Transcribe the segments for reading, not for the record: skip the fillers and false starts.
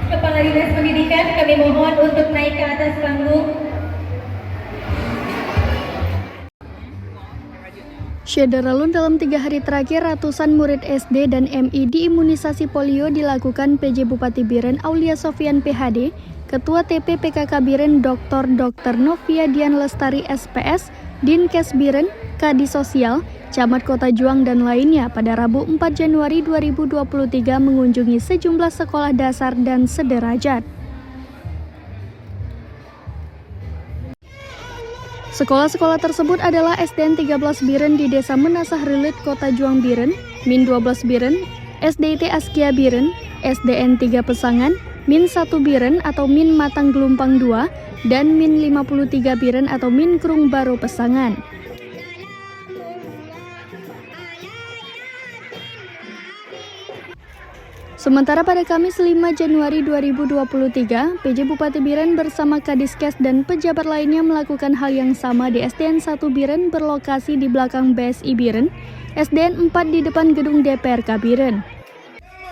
Kepala Dinas Pendidikan, kami mohon untuk naik ke atas panggung. Syederalun dalam 3 hari terakhir, ratusan murid SD dan MI diimunisasi polio dilakukan PJ Bupati Biren Aulia Sofian PhD, Ketua TP PKK Biren Dr. Novia Dian Lestari SPS, Dinkes Biren, Kadi Sosial, Camat Kota Juang dan lainnya pada Rabu 4 Januari 2023 mengunjungi sejumlah sekolah dasar dan sederajat. Sekolah-sekolah tersebut adalah SDN 13 Biren di Desa Menasah Rilit, Kota Juang Biren, Min 12 Biren, SDIT Askia Biren, SDN 3 Pesangan, Min 1 Biren atau Min Matang Gelumpang 2, dan Min 53 Biren atau Min Krung Baro Pesangan. Sementara pada Kamis 5 Januari 2023, PJ Bupati Biren bersama Kadiskes dan pejabat lainnya melakukan hal yang sama di SDN 1 Biren berlokasi di belakang BSI Biren, SDN 4 di depan gedung DPRK Biren.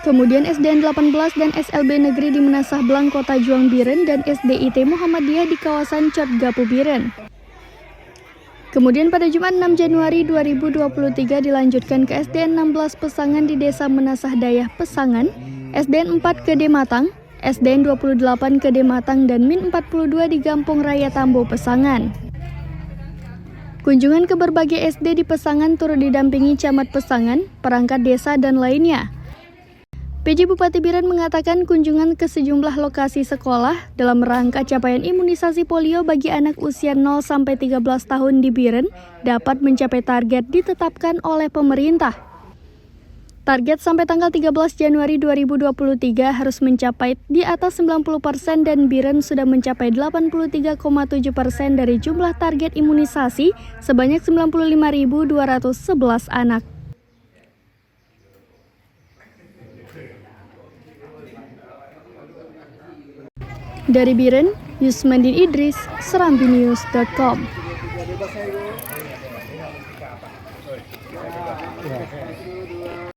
Kemudian SDN 18 dan SLB Negeri di Menasah Blang Kota Juang Biren dan SDIT Muhammadiyah di kawasan Cotgapu Biren. Kemudian pada Jumat 6 Januari 2023 dilanjutkan ke SDN 16 Pesangan di Desa Menasah Dayah Pesangan, SDN 4 ke Dematang, SDN 28 ke Dematang dan Min 42 di Gampung Raya Tambo Pesangan. Kunjungan ke berbagai SD di Pesangan turut didampingi Camat Pesangan, perangkat desa dan lainnya. PJ Bupati Biren mengatakan kunjungan ke sejumlah lokasi sekolah dalam rangka capaian imunisasi polio bagi anak usia 0-13 tahun di Biren dapat mencapai target ditetapkan oleh pemerintah. Target sampai tanggal 13 Januari 2023 harus mencapai di atas 90% dan Biren sudah mencapai 83,7% dari jumlah target imunisasi sebanyak 95.211 anak. Dari Biren, Yusmandin Idris, serambinews.com.